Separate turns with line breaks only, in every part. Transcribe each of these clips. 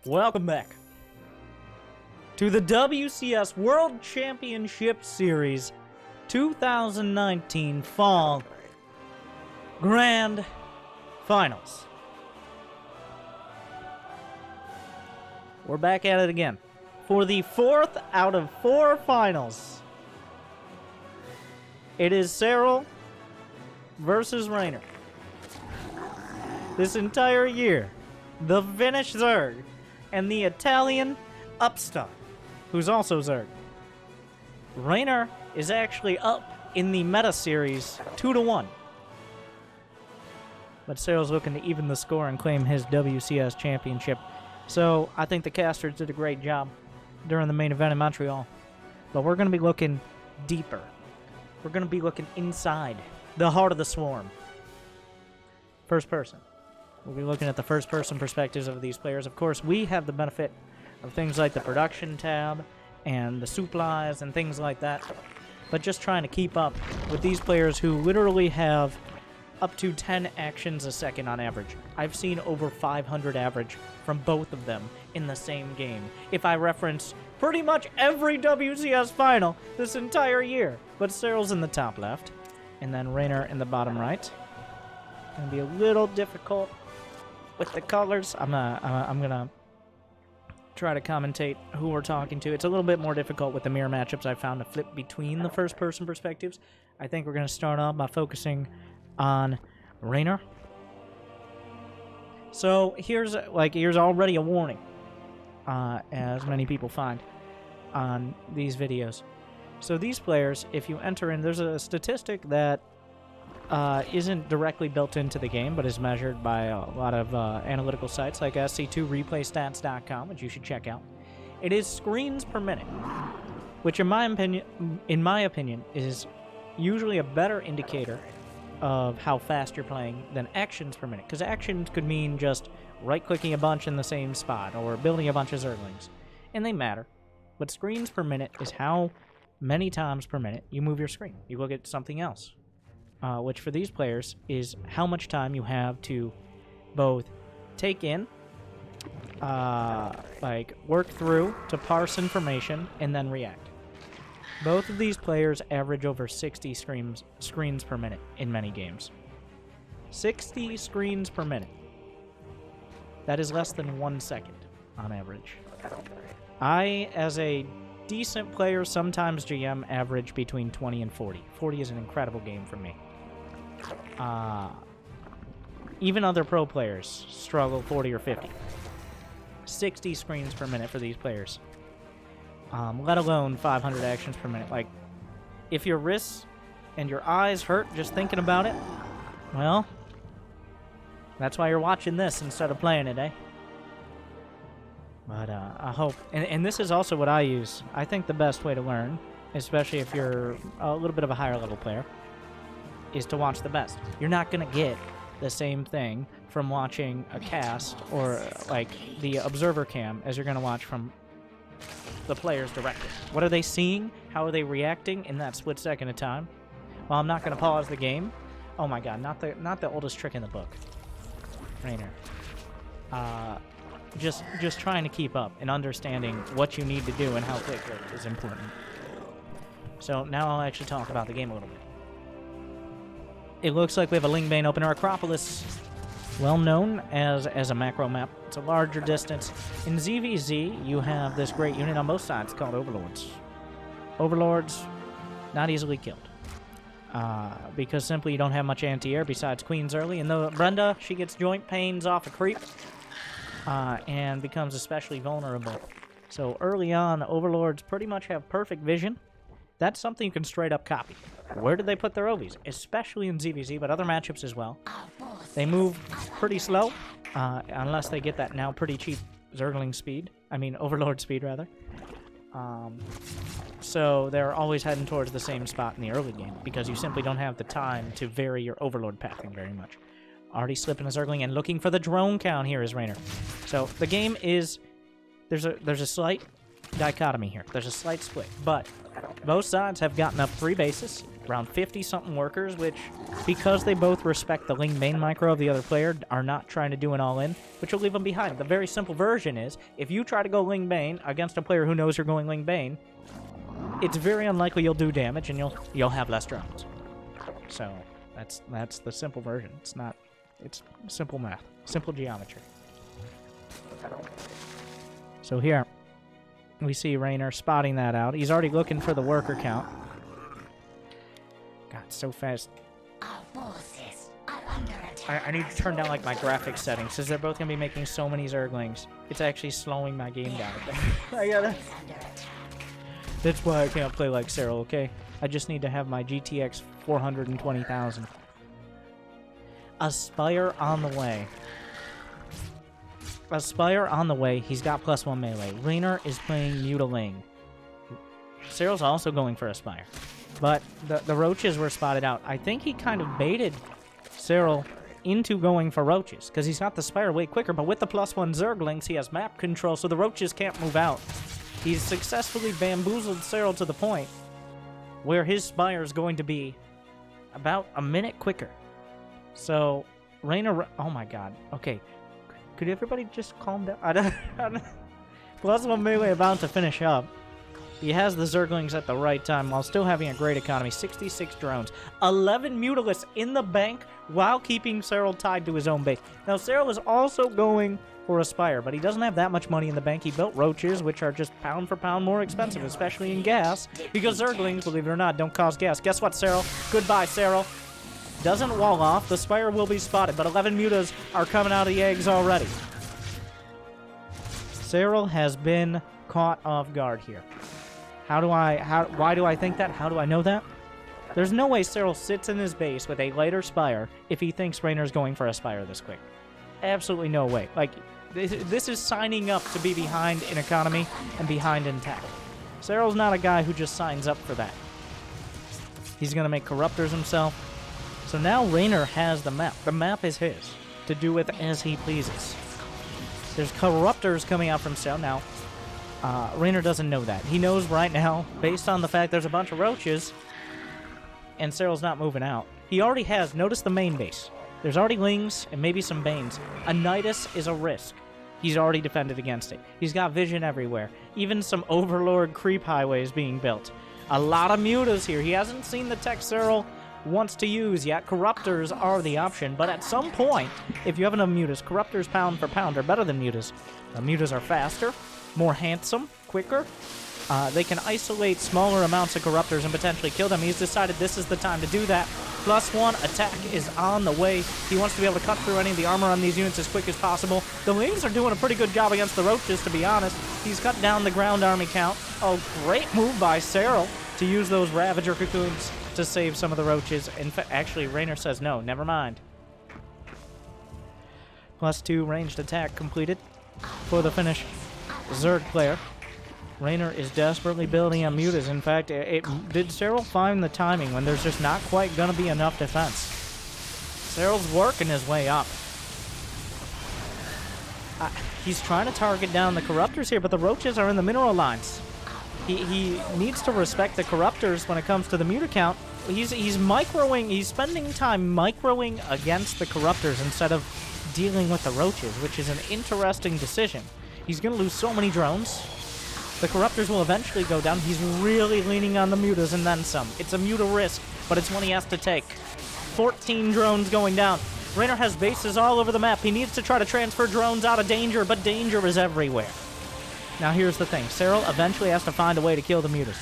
Welcome back to the WCS World Championship Series 2019 Fall Grand Finals. We're back at it again for the fourth out of four finals. It is Serral versus Reynor. This entire year, the Finnish Zerg and the Italian upstart, who's also Zerg. Reynor is actually up in the meta series 2-1. But Serral's looking to even the score and claim his WCS championship. So I think the casters did a great job during the main event in Montreal. But we're going to be looking deeper. We're going to be looking inside the heart of the swarm. First person. We'll be looking at the first-person perspectives of these players. Of course, we have the benefit of things like the production tab and the supplies and things like that. But just trying to keep up with these players who literally have up to 10 actions a second on average. I've seen over 500 average from both of them in the same game. If I reference pretty much every WCS final this entire year. But Serral's in the top left, and then Reynor in the bottom right. Gonna be a little difficult with the colors. I'm gonna try to commentate who we're talking to. It's a little bit more difficult with the mirror matchups I found to flip between the first-person perspectives. I think we're gonna start off by focusing on Reynor. So here's already a warning, as many people find on these videos. So these players, if you enter in, there's a statistic that isn't directly built into the game, but is measured by a lot of analytical sites like SC2ReplayStats.com, which you should check out. It is screens per minute, which in my opinion, is usually a better indicator of how fast you're playing than actions per minute, because actions could mean just right-clicking a bunch in the same spot or building a bunch of zerglings, and they matter. But screens per minute is how many times per minute you move your screen. You look at something else. Which for these players is how much time you have to both take in, work through, to parse information, and then react. Both of these players average over 60 screens per minute in many games. 60 screens per minute. That is less than 1 second on average. I, as a decent player, sometimes GM, average between 20 and 40. 40 is an incredible game for me. Even other pro players struggle 40 or 50. 60 screens per minute for these players. Let alone 500 actions per minute. Like, if your wrists and your eyes hurt just thinking about it, well, that's why you're watching this instead of playing it, eh? But I hope, and this is also what I use. I think the best way to learn, especially if you're a little bit of a higher level player, is to watch the best. You're not going to get the same thing from watching a cast or like the observer cam as you're going to watch from the players directly. What are they seeing? How are they reacting in that split second of time? Well, I'm not going to pause the game. Oh my god, not the oldest trick in the book. Reynor. Just trying to keep up and understanding what you need to do and how quick is important. So now I'll actually talk about the game a little bit. It looks like we have a Lingbane opener. Acropolis, well known as a macro map. It's a larger distance. In ZVZ, you have this great unit on both sides called Overlords. Overlords, not easily killed. Because simply you don't have much anti-air besides Queens early. And though Brenda, she gets joint pains off a creep. And becomes especially vulnerable. So early on, Overlords pretty much have perfect vision. That's something you can straight up copy. Where did they put their OVs? Especially in ZVZ, but other matchups as well. They move pretty slow, unless they get that now pretty cheap Zergling speed. I mean, Overlord speed, rather. So they're always heading towards the same spot in the early game, because you simply don't have the time to vary your Overlord pathing very much. Already slipping a Zergling, and looking for the drone count here is Reynor. So the game is... There's a slight dichotomy here. There's a slight split, but both sides have gotten up 3 bases. around 50-something workers, which, because they both respect the Ling Bane micro of the other player, are not trying to do an all-in, which will leave them behind. The very simple version is, if you try to go Ling Bane against a player who knows you're going Ling Bane, it's very unlikely you'll do damage, and you'll have less drones. So, that's the simple version. It's simple math, simple geometry. So here, we see Reynor spotting that out. He's already looking for the worker count. God, so fast.
Our forces are under attack.
I need to turn down like my graphics settings because they're both gonna be making so many Zerglings. It's actually slowing my game down. I gotta. That's why I can't play like Serral. Okay, I just need to have my GTX 420,000. A Spire on the way. A Spire on the way. He's got +1 melee. Reynor is playing Mutaling. Serral's also going for a Spire. But the Roaches were spotted out. I think he kind of baited Serral into going for Roaches, because he's got the Spire way quicker, but with the +1 Zerglings, he has map control, so the Roaches can't move out. He's successfully bamboozled Serral to the point where his Spire is going to be about a minute quicker. So, Reynor... Oh my god. Okay. Could everybody just calm down? I don't +1 melee about to finish up. He has the Zerglings at the right time while still having a great economy. 66 drones. 11 Mutalisks in the bank while keeping Serral tied to his own base. Now, Serral is also going for a Spire, but he doesn't have that much money in the bank. He built Roaches, which are just pound for pound more expensive, especially in gas, because Zerglings, believe it or not, don't cost gas. Guess what, Serral? Goodbye, Serral. Doesn't wall off. The Spire will be spotted, but 11 Mutas are coming out of the eggs already. Serral has been caught off guard here. Why do I think that? How do I know that? There's no way Serral sits in his base with a lighter Spire if he thinks Reynor's going for a Spire this quick. Absolutely no way. Like, this is signing up to be behind in economy and behind in tech. Serral's not a guy who just signs up for that. He's going to make Corruptors himself. So now Reynor has the map. The map is his to do with as he pleases. There's Corruptors coming out from Serral now. Reynor doesn't know that. He knows right now, based on the fact there's a bunch of Roaches, and Serral's not moving out. He already has, notice the main base. There's already Lings and maybe some Banes. A Nidus is a risk. He's already defended against it. He's got vision everywhere. Even some Overlord creep highways being built. A lot of Mutas here. He hasn't seen the tech Serral wants to use yet. Corruptors are the option, but at some point, if you have enough Mutas, Corruptors pound for pound are better than Mutas. Mutas are faster, more handsome, quicker. They can isolate smaller amounts of Corruptors and potentially kill them. He's decided this is the time to do that. +1 attack is on the way. He wants to be able to cut through any of the armor on these units as quick as possible. The Lings are doing a pretty good job against the Roaches, to be honest. He's cut down the ground army count. Oh, great move by Serral to use those Ravager cocoons to save some of the Roaches. In fact, actually, Reynor says no, never mind. +2 ranged attack completed for the Finnish Zerg player. Reynor is desperately building on Mutas. In fact, did Serral find the timing when there's just not quite going to be enough defense? Serral's working his way up. He's trying to target down the Corruptors here, but the Roaches are in the mineral lines. He needs to respect the Corruptors when it comes to the Muta count. He's microing, he's spending time microing against the Corruptors instead of dealing with the Roaches, which is an interesting decision. He's going to lose so many drones. The Corruptors will eventually go down. He's really leaning on the Mutas and then some. It's a Muta risk, but it's one he has to take. 14 drones going down. Reynor has bases all over the map. He needs to try to transfer drones out of danger, but danger is everywhere. Now here's the thing. Serral eventually has to find a way to kill the Mutas.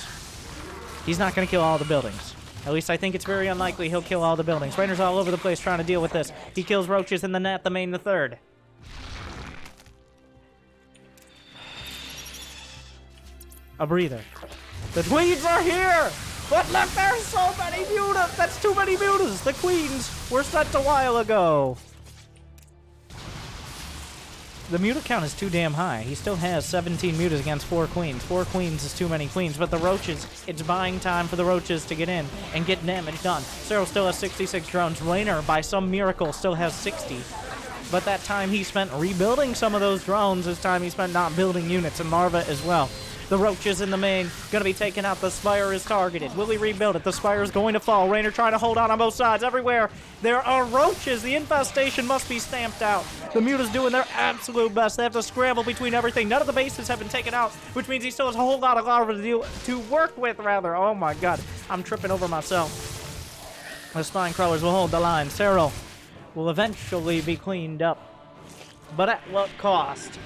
He's not going to kill all the buildings. At least I think it's very unlikely he'll kill all the buildings. Reynor's all over the place trying to deal with this. He kills Roaches in the net, the main, the third. A breather. The Queens are here! But look, there's so many Mutas! That's too many Mutas! The Queens were sent a while ago! The Muta count is too damn high. He still has 17 Mutas against 4 Queens. 4 Queens is too many Queens, but the Roaches, it's buying time for the Roaches to get in and get damage done. Serral still has 66 drones. Reynor, by some miracle, still has 60. But that time he spent rebuilding some of those drones is time he spent not building units, and Marva as well. The roaches in the main, gonna be taken out. The Spire is targeted. Will he rebuild it? The Spire is going to fall. Reynor trying to hold on both sides. Everywhere there are roaches. The infestation must be stamped out. The Muta's doing their absolute best. They have to scramble between everything. None of the bases have been taken out, which means he still has a whole lot of lava to work with, rather. Oh my god, I'm tripping over myself. The Spine Crawlers will hold the line. Serral will eventually be cleaned up. But at what cost?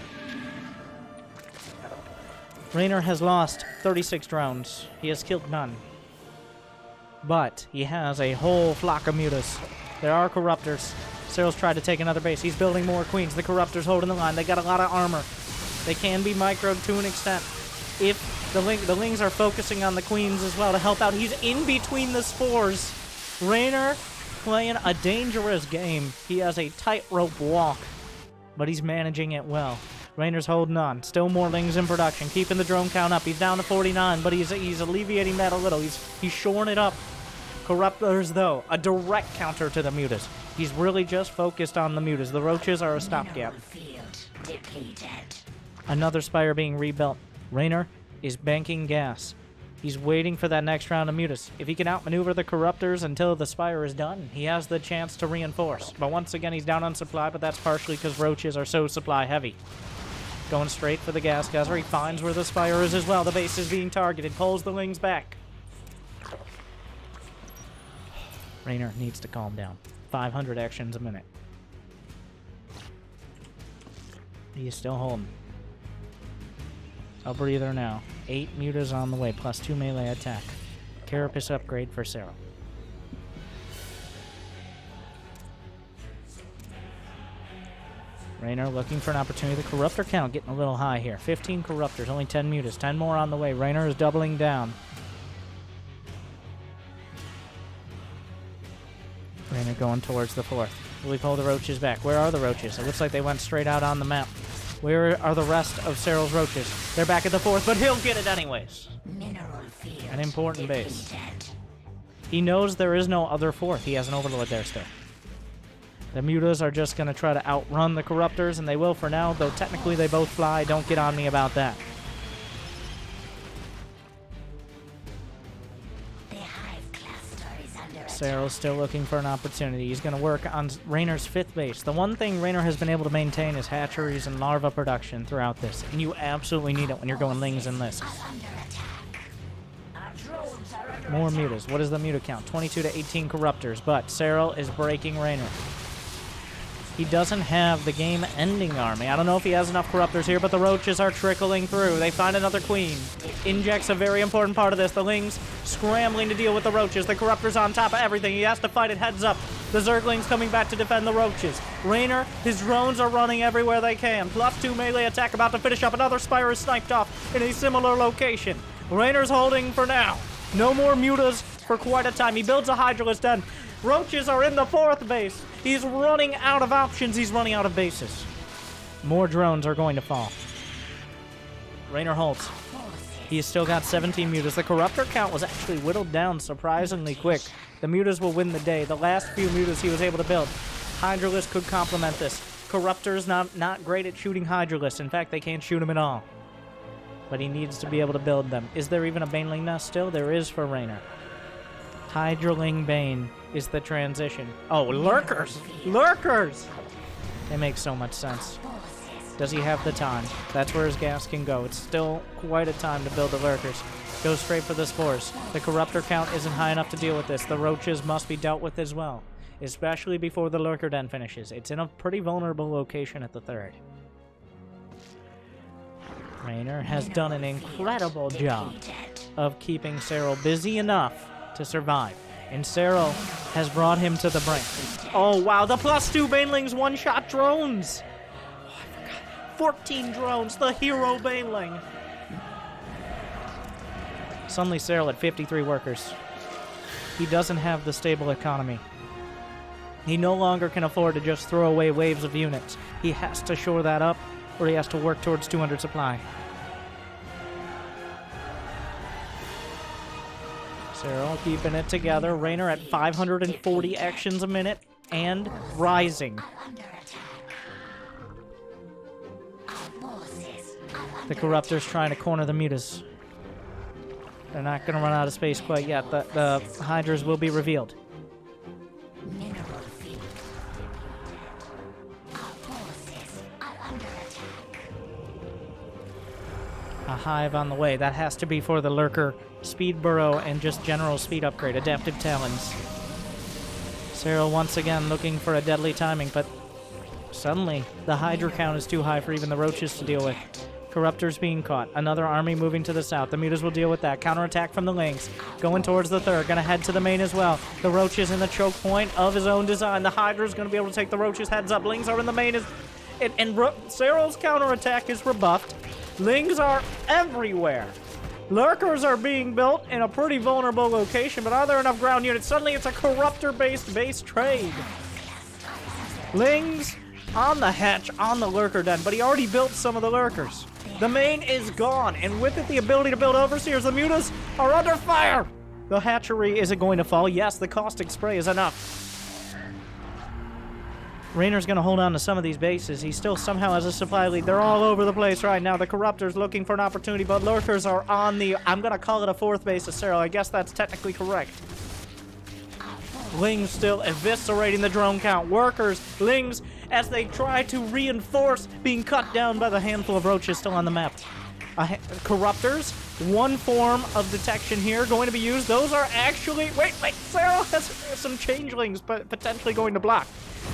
Reynor has lost 36 drones. He has killed none. But he has a whole flock of mutas. There are corruptors. Serral's tried to take another base. He's building more queens. The corruptors holding the line. They got a lot of armor. They can be microed to an extent. If the Lings are focusing on the queens as well to help out. He's in between the spores. Reynor playing a dangerous game. He has a tightrope walk, but he's managing it well. Reynor's holding on. Still more Lings in production, keeping the drone count up. He's down to 49, but he's alleviating that a little. He's shoring it up. Corruptors, though, a direct counter to the mutas. He's really just focused on the mutas. The roaches are a stopgap. Another Spire being rebuilt. Reynor is banking gas. He's waiting for that next round of mutas. If he can outmaneuver the corruptors until the Spire is done, he has the chance to reinforce. But once again, he's down on supply, but that's partially because roaches are so supply heavy. Going straight for the gas geyser. He finds where the Spire is as well. The base is being targeted. Pulls the Lings back. Reynor needs to calm down. 500 actions a minute. He is still holding. A breather now. 8 mutas on the way, plus 2 melee attack. Carapace upgrade for Serral. Reynor looking for an opportunity. The corruptor count getting a little high here. 15 corruptors, only 10 mutas. 10 more on the way. Reynor is doubling down. Reynor going towards the 4th. Will he pull the roaches back? Where are the roaches? It looks like they went straight out on the map. Where are the rest of Serral's roaches? They're back at the 4th, but he'll get it anyways. An important base. He knows there is no other 4th. He has an overlord there still. The mutas are just going to try to outrun the corruptors, and they will for now, though technically they both fly. Don't get on me about that. Serral's still looking for an opportunity. He's going to work on Reynor's 5th base. The one thing Reynor has been able to maintain is hatcheries and larva production throughout this, and you absolutely need it when you're going Lings and lists. More mutas. What is the muta count? 22 to 18 corruptors, but Serral is breaking Reynor. He doesn't have the game-ending army. I don't know if he has enough corruptors here, but the roaches are trickling through. They find another queen. Inject's a very important part of this. The Lings scrambling to deal with the roaches. The corruptor's on top of everything. He has to fight it heads up. The Zerglings coming back to defend the roaches. Reynor, his drones are running everywhere they can. Plus 2 melee attack about to finish up. Another Spire is sniped off in a similar location. Reynor's holding for now. No more mutas for quite a time. He builds a Hydralisk den. Roaches are in the 4th base. He's running out of options. He's running out of bases. More drones are going to fall. Reynor holds. He's still got 17 mutas. The corruptor count was actually whittled down surprisingly quick. The mutas will win the day. The last few mutas he was able to build. Hydralisk could complement this. Corruptor's not great at shooting Hydralisk. In fact, they can't shoot him at all. But he needs to be able to build them. Is there even a Baneling nest still? There is for Reynor. Hydraling Bane is the transition. Oh, lurkers! Lurkers! They make so much sense. Does he have the time? That's where his gas can go. It's still quite a time to build the lurkers. Go straight for the spores. The corruptor count isn't high enough to deal with this. The roaches must be dealt with as well, especially before the lurker den finishes. It's in a pretty vulnerable location at the 3rd. Reynor has done an incredible job of keeping Serral busy enough to survive, and Serral has brought him to the brink. Oh wow, the plus 2 Banelings one-shot drones! Oh, I forgot. 14 drones, the hero Baneling! Suddenly Serral at 53 workers. He doesn't have the stable economy. He no longer can afford to just throw away waves of units. He has to shore that up, or he has to work towards 200 supply. Serral keeping it together. Reynor at 540 actions a minute and rising. The Corruptor's trying to corner the Mutas. They're not going to run out of space quite yet. The Hydras will be revealed.
Mineral field debuted. Our forces are under attack.
A hive on the way. That has to be for the Lurker speed burrow and just general speed upgrade. Adaptive Talons. Serral once again looking for a deadly timing, but suddenly the Hydra count is too high for even the Roaches to deal with. Corruptors being caught. Another army moving to the south. The Mutas will deal with that. Counterattack from the Lings. Going towards the third. Gonna head to the main as well. The Roaches in the choke point of his own design. The Hydra's gonna be able to take the Roaches heads up. Lings are in the main. And Serral's counterattack is rebuffed. Lings are everywhere. Lurkers are being built in a pretty vulnerable location, but are there enough ground units? Suddenly it's a Corruptor-based base trade. Lings on the hatch, on the Lurker den, but he already built some of the Lurkers. The main is gone, and with it the ability to build Overseers. The Mutas are under fire! The hatchery, is it going to fall? Yes, the caustic spray is enough. Reynor's going to hold on to some of these bases. He still somehow has a supply lead. They're all over the place right now. The Corruptor's looking for an opportunity, but Lurkers are on the... I'm going to call it a fourth base of Serral. I guess that's technically correct. Lings still eviscerating the drone count. Workers, Lings, as they try to reinforce, being cut down by the handful of Roaches still on the map. Corruptors, one form of detection here going to be used. Those are actually... Wait, Serral has some changelings potentially going to block.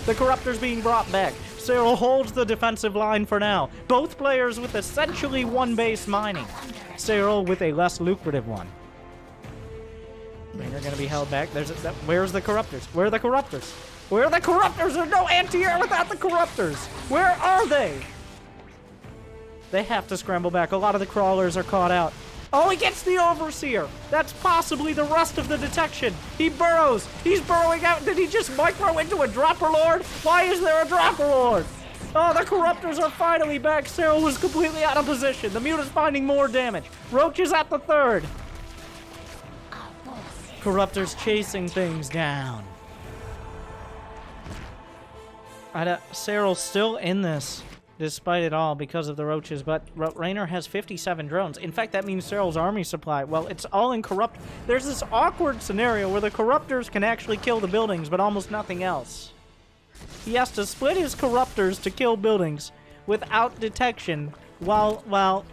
The Corruptor's being brought back. Serral holds the defensive line for now. Both players with essentially one base mining. Serral with a less lucrative one. Reynor gonna be held back. Where's the Corruptors? Where are the Corruptors? Where are the Corruptors? There's no anti-air without the Corruptors. Where are they? They have to scramble back. A lot of the crawlers are caught out. Oh, he gets the Overseer. That's possibly the rest of the detection. He burrows. He's burrowing out. Did he just micro into a Dropper Lord? Why is there a Dropper Lord? Oh, the Corruptors are finally back. Serral was completely out of position. The Muta's finding more damage. Roach is at the third. Corruptors chasing things down. Serral's still in this, despite it all, because of the Roaches, but Reynor has 57 drones. In fact, that means Serral's army supply, well, it's all in Corrupt. There's this awkward scenario where the Corruptors can actually kill the buildings, but almost nothing else. He has to split his Corruptors to kill buildings without detection, while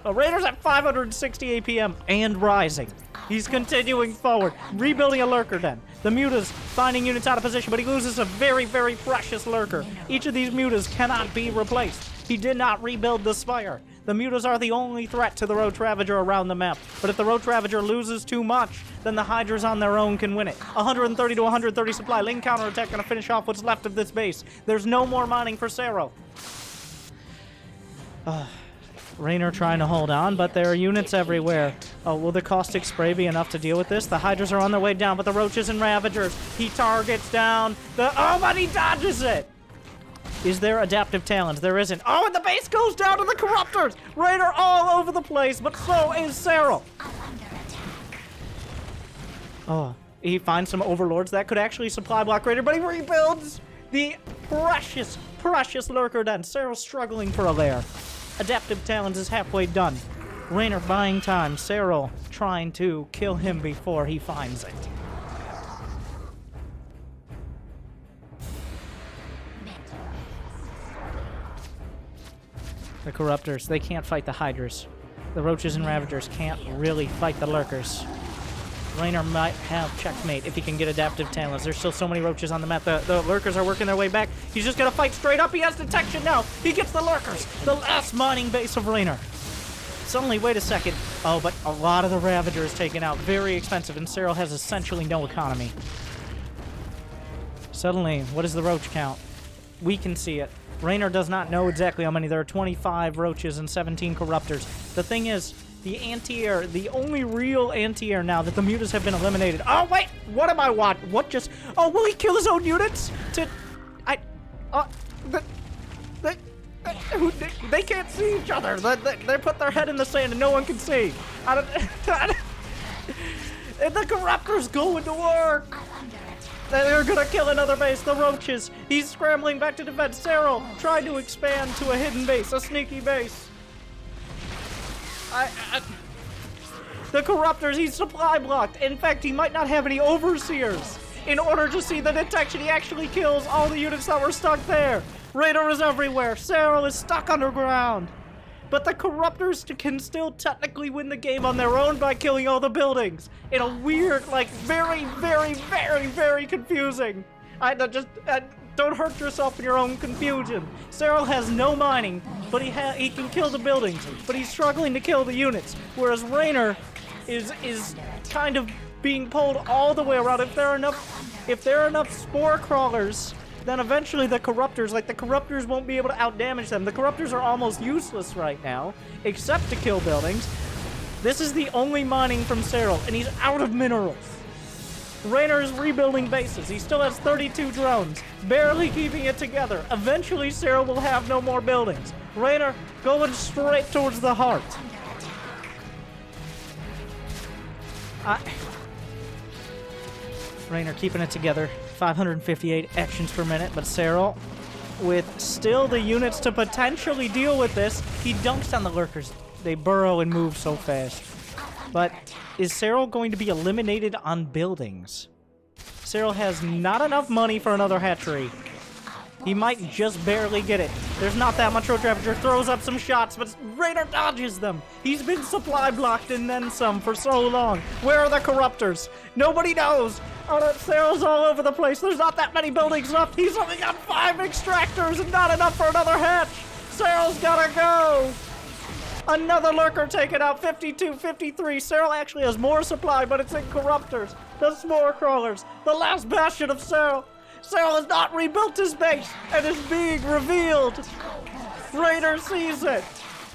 Reynor's at 560 APM and rising. He's continuing forward, rebuilding a Lurker den. The Muta's finding units out of position, but he loses a very, very precious Lurker. Each of these Mutas cannot be replaced. He did not rebuild the Spire. The Mutas are the only threat to the Roach Ravager around the map. But if the Roach Ravager loses too much, then the Hydras on their own can win it. 130 to 130 supply. Ling counterattack gonna finish off what's left of this base. There's no more mining for Serral. Reynor trying to hold on, but there are units everywhere. Oh, will the caustic spray be enough to deal with this? The Hydras are on their way down, but the Roaches and Ravagers. He targets down oh, but he dodges it! Is there adaptive talents? There isn't. Oh, and the base goes down to the Corruptors! Reynor all over the place, but so is Serral. Oh, he finds some Overlords that could actually supply block Reynor, but he rebuilds the precious, precious Lurker den. Serral's struggling for a lair. Adaptive Talons is halfway done. Reynor buying time. Serral trying to kill him before he finds it. The Corruptors, they can't fight the Hydras. The Roaches and Ravagers can't really fight the Lurkers. Reynor might have checkmate if he can get adaptive talents. There's still so many Roaches on the map. The Lurkers are working their way back. He's just gonna fight straight up. He has detection now. He gets the Lurkers. The last mining base of Reynor. Suddenly, wait a second. Oh, but a lot of the Ravager is taken out. Very expensive, and Serral has essentially no economy. Suddenly, what is the Roach count? We can see it. Reynor does not know exactly how many. There are 25 Roaches and 17 Corruptors. The thing is, the anti-air, the only real anti-air now that the Mutas have been eliminated. Oh, wait! What am I watching? What just... Oh, will he kill his own units? They can't see each other. They put their head in the sand and no one can see. And the Corruptors going to work. They're gonna kill another base. The Roaches. He's scrambling back to defend. Serral trying to expand to a hidden base, a sneaky base. The Corruptors, he's supply blocked. In fact, he might not have any Overseers. In order to see the detection, he actually kills all the units that were stuck there. Reynor is everywhere. Serral is stuck underground. But the Corruptors can still technically win the game on their own by killing all the buildings. In a weird, like, very, very, very, very confusing. Don't hurt yourself in your own confusion. Serral has no mining, but he can kill the buildings, but he's struggling to kill the units. Whereas Reynor is kind of being pulled all the way around. If there are enough spore crawlers, then eventually the Corruptors won't be able to outdamage them. The Corruptors are almost useless right now, except to kill buildings. This is the only mining from Serral, and he's out of minerals. Reynor is rebuilding bases. He still has 32 drones, barely keeping it together. Eventually, Serral will have no more buildings. Reynor going straight towards the heart. Reynor keeping it together. 558 actions per minute, but Serral, with still the units to potentially deal with this, he dunks on the lurkers. They burrow and move so fast. But is Serral going to be eliminated on buildings? Serral has not enough money for another hatchery. He might just barely get it. There's not that much road ravager. Throws up some shots, but Reynor dodges them. He's been supply blocked and then some for so long. Where are the Corruptors? Nobody knows. Oh, Serral's all over the place. There's not that many buildings left. He's only got 5 extractors and not enough for another hatch. Serral's gotta go. Another lurker taken out, 52, 53. Serral actually has more supply, but it's in Corruptors. The spore crawlers. The last bastion of Serral. Serral has not rebuilt his base and is being revealed. Reynor sees it.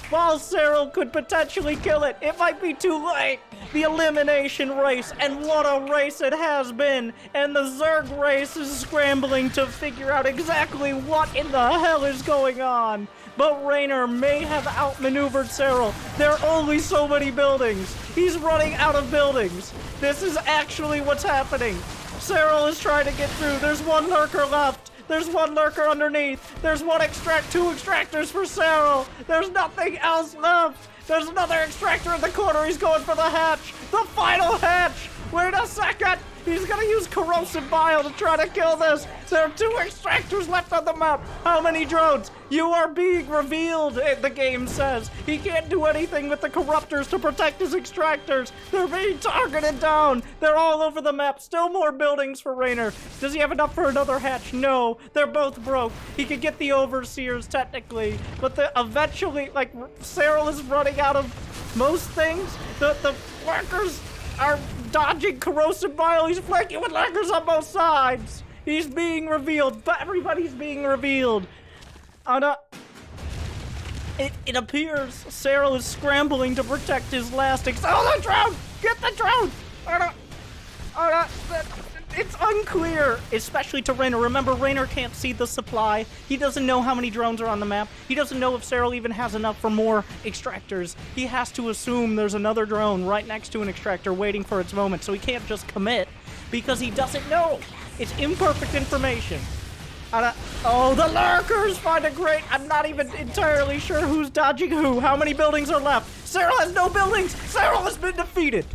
While Serral could potentially kill it, it might be too late. The elimination race, and what a race it has been. And the Zerg race is scrambling to figure out exactly what in the hell is going on. But Reynor may have outmaneuvered Serral. There are only so many buildings. He's running out of buildings. This is actually what's happening. Serral is trying to get through. There's one lurker left. There's one lurker underneath. There's two extractors for Serral. There's nothing else left. There's another extractor in the corner. He's going for the hatch. The final hatch. Wait a second. He's gonna use corrosive bile to try to kill this. There are 2 extractors left on the map. How many drones? You are being revealed, the game says. He can't do anything with the Corruptors to protect his extractors. They're being targeted down. They're all over the map. Still more buildings for Reynor. Does he have enough for another hatch? No. They're both broke. He could get the Overseers, technically. But eventually, like, Serral is running out of most things. The workers are dodging corrosive bile. He's flanking with lurkers on both sides. He's being revealed, but everybody's being revealed. It appears Serral is scrambling to protect his last Oh, the drone! Get the drone! It's unclear, especially to Reynor. Remember, Reynor can't see the supply. He doesn't know how many drones are on the map. He doesn't know if Serral even has enough for more extractors. He has to assume there's another drone right next to an extractor waiting for its moment, so he can't just commit because he doesn't know. It's imperfect information. Oh, the lurkers find a great... I'm not even entirely sure who's dodging who. How many buildings are left? Serral has no buildings. Serral has been defeated.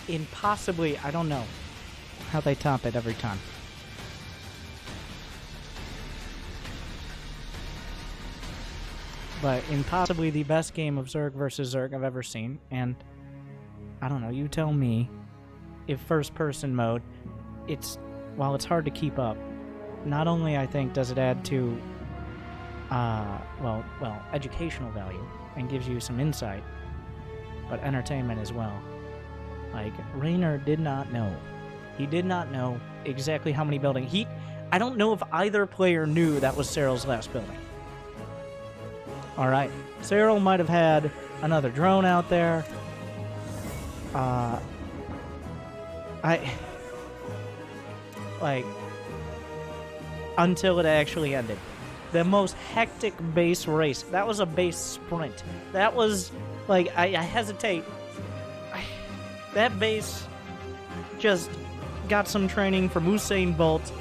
Impossibly, I don't know how they top it every time. But impossibly the best game of Zerg versus Zerg I've ever seen, and I don't know, you tell me if first person mode, while it's hard to keep up, not only I think does it add to, well, educational value and gives you some insight, but entertainment as well. Like, Reynor did not know. He did not know exactly how many buildings. I don't know if either player knew that was Serral's last building. Alright. Serral might have had another drone out there. Until it actually ended. The most hectic base race. That was a base sprint. That was, like, I hesitate. That base just got some training from Usain Bolt,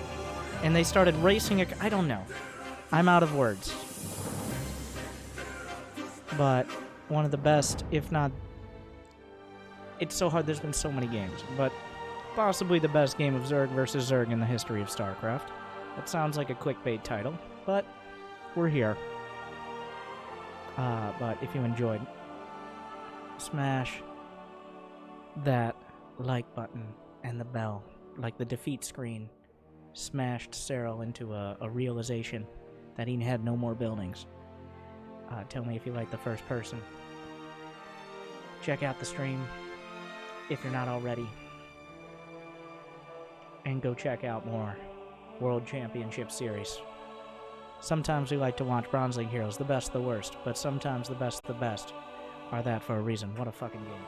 and they started racing. I don't know. I'm out of words. But one of the best, if not... It's so hard, there's been so many games, but possibly the best game of Zerg versus Zerg in the history of StarCraft. That sounds like a clickbait title, but we're here. But if you enjoyed, smash that like button and the bell, like the defeat screen smashed Serral into a realization that he had no more buildings. Tell me if you like the first person. Check out the stream if you're not already. And go check out more World Championship Series. Sometimes we like to watch Bronze League Heroes, the best, the worst, but sometimes the best are that for a reason. What a fucking game.